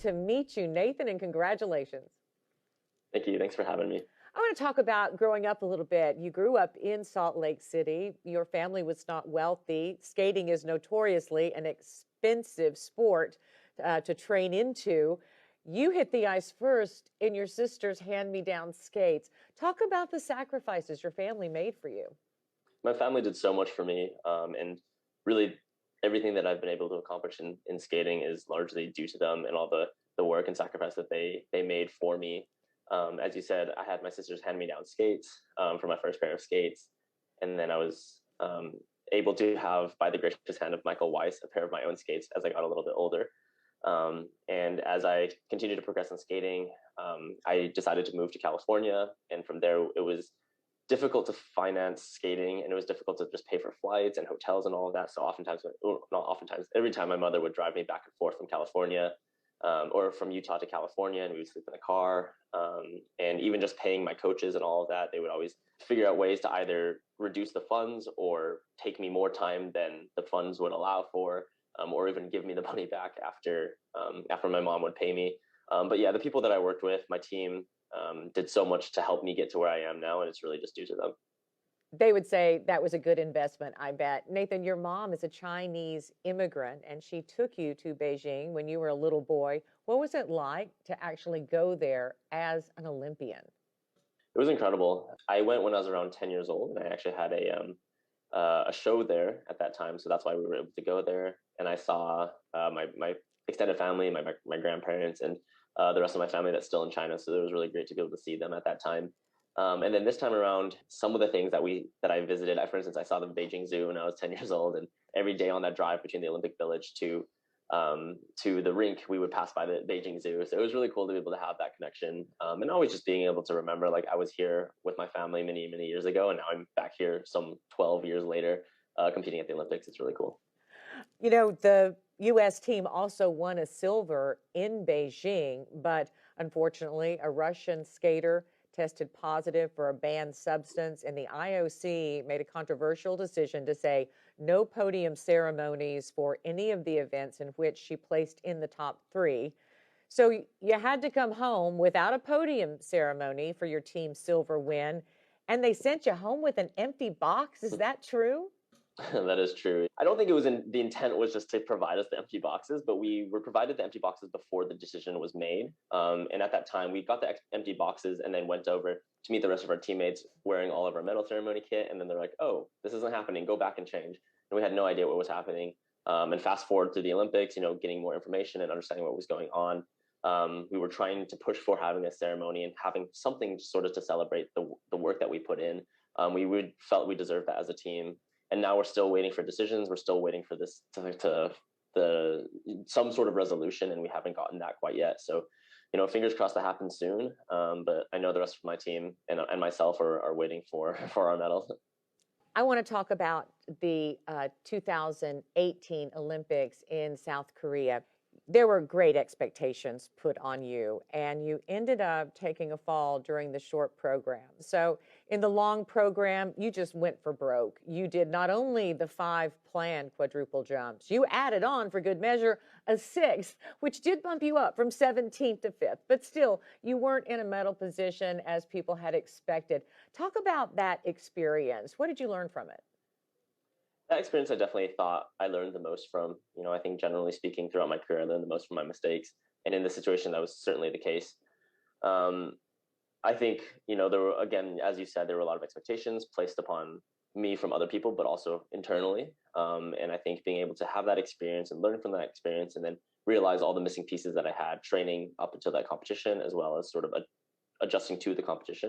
To meet you, Nathan, and congratulations. Thank you. Thanks for having me. I want to talk about growing up a little bit. You grew up in Salt Lake City. Your family was not wealthy. Skating is notoriously an expensive sport to train into. You hit the ice first in your sister's hand me down skates. Talk about the sacrifices your family made for you. My family did so much for me, and really everything that I've been able to accomplish in skating is largely due to them and all the work and sacrifice that they made for me. As you said, I had my sisters hand me down skates for my first pair of skates, and then I was able to have, by the gracious hand of Michael Weiss, a pair of my own skates as I got a little bit older. And as I continued to progress in skating, I decided to move to California, and from there it was difficult to finance skating, and it was difficult to just pay for flights and hotels and all of that. So oftentimes, well, not oftentimes, every time my mother would drive me back and forth from California, or from Utah to California, and we would sleep in a car. And even just paying my coaches and all of that, they would always figure out ways to either reduce the funds or take me more time than the funds would allow for, or even give me the money back after my mom would pay me. But yeah, the people that I worked with, my team, did so much to help me get to where I am now, and it's really just due to them. They would say that was a good investment, I bet. Nathan, your mom is a Chinese immigrant and she took you to Beijing when you were a little boy. What was it like to actually go there as an Olympian? It was incredible. I went when I was around 10 years old, and I actually had a show there at that time, so that's why we were able to go there. And I saw my extended family, my grandparents, and the rest of my family that's still in China. So it was really great to be able to see them at that time. And then this time around, some of the things that I visited, for instance, I saw the Beijing Zoo when I was 10 years old, and every day on that drive between the Olympic Village to the rink, we would pass by the Beijing Zoo. So it was really cool to be able to have that connection, and always just being able to remember, like, I was here with my family many years ago, and now I'm back here some 12 years later, competing at the Olympics. It's really cool. You know, the U.S. team also won a silver in Beijing, but unfortunately, a Russian skater tested positive for a banned substance, and the IOC made a controversial decision to say no podium ceremonies for any of the events in which she placed in the top three. So you had to come home without a podium ceremony for your team's silver win, and they sent you home with an empty box. Is that true? That is true. I don't think the intent was just to provide us the empty boxes, but we were provided the empty boxes before the decision was made. And at that time, we got the empty boxes and then went over to meet the rest of our teammates wearing all of our medal ceremony kit. And then they're like, "Oh, this isn't happening. Go back and change." And we had no idea what was happening. And fast forward to the Olympics, getting more information and understanding what was going on. We were trying to push for having a ceremony and having something sort of to celebrate the work that we put in. Felt we deserved that as a team, and now we're still waiting for decisions. We're still waiting for this to the some sort of resolution, and we haven't gotten that quite yet. So, fingers crossed that happens soon. But I know the rest of my team and myself are waiting for for our medals. I want to talk about the 2018 Olympics in South Korea. There were great expectations put on you, and you ended up taking a fall during the short program. So, in the long program, you just went for broke. You did not only the five planned quadruple jumps, you added on, for good measure, a sixth, which did bump you up from 17th to 5th. But still, you weren't in a medal position as people had expected. Talk about that experience. What did you learn from it? That experience, I definitely thought I learned the most from. I think generally speaking, throughout my career, I learned the most from my mistakes, and in this situation, that was certainly the case. Um, I think, there were, again, as you said, there were a lot of expectations placed upon me from other people, but also internally. And I think being able to have that experience and learn from that experience, and then realize all the missing pieces that I had training up until that competition, as well as sort of adjusting to the competition.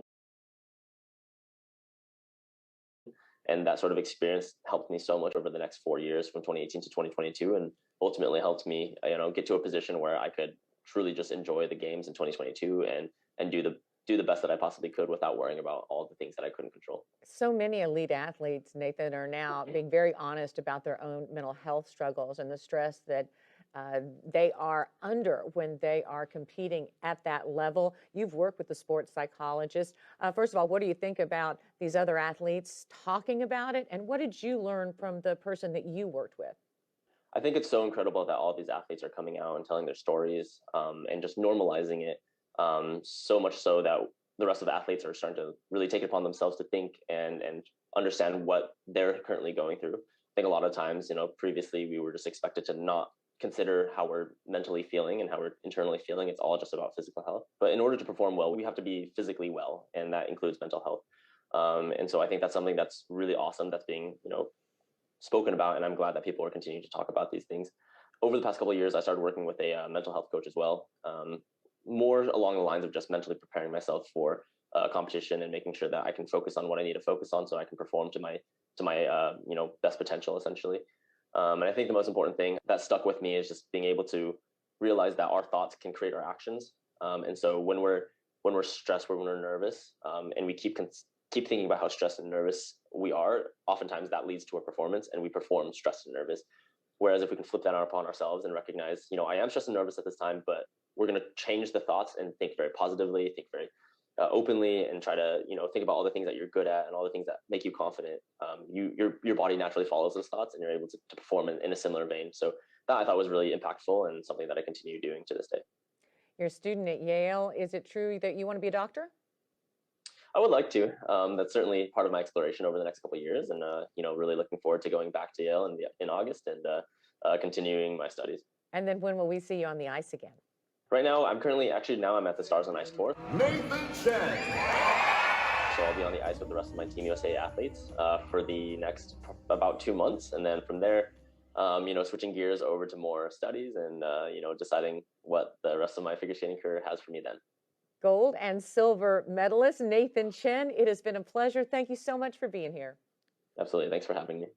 And that sort of experience helped me so much over the next 4 years from 2018 to 2022, and ultimately helped me, get to a position where I could truly just enjoy the games in 2022 and do the best that I possibly could without worrying about all the things that I couldn't control. So many elite athletes, Nathan, are now being very honest about their own mental health struggles and the stress that they are under when they are competing at that level. You've worked with the sports psychologist. First of all, what do you think about these other athletes talking about it? And what did you learn from the person that you worked with? I think it's so incredible that all these athletes are coming out and telling their stories, and just normalizing it, so much so that the rest of the athletes are starting to really take it upon themselves to think and understand what they're currently going through. I think a lot of times, previously we were just expected to not consider how we're mentally feeling and how we're internally feeling. It's all just about physical health. But in order to perform well, we have to be physically well, and that includes mental health. And so I think that's something that's really awesome that's being, spoken about, and I'm glad that people are continuing to talk about these things. Over the past couple of years, I started working with a mental health coach as well, more along the lines of just mentally preparing myself for competition and making sure that I can focus on what I need to focus on so I can perform to my best potential essentially. And I think the most important thing that stuck with me is just being able to realize that our thoughts can create our actions. And so when we're stressed, when we're nervous, and we keep thinking about how stressed and nervous we are, oftentimes that leads to a performance and we perform stressed and nervous. Whereas if we can flip that upon ourselves and recognize, I am stressed and nervous at this time, but we're going to change the thoughts and think very positively, think very openly, and try to, think about all the things that you're good at and all the things that make you confident. Your body naturally follows those thoughts and you're able to perform in a similar vein. So that I thought was really impactful and something that I continue doing to this day. You're a student at Yale. Is it true that you want to be a doctor? I would like to. That's certainly part of my exploration over the next couple of years, and really looking forward to going back to Yale in August and continuing my studies. And then when will we see you on the ice again? Right now, I'm at the Stars on Ice tour. Nathan Chen. So I'll be on the ice with the rest of my Team USA athletes for the next about 2 months, and then from there, switching gears over to more studies and deciding what the rest of my figure skating career has for me then. Gold and silver medalist Nathan Chen, it has been a pleasure. Thank you so much for being here. Absolutely. Thanks for having me.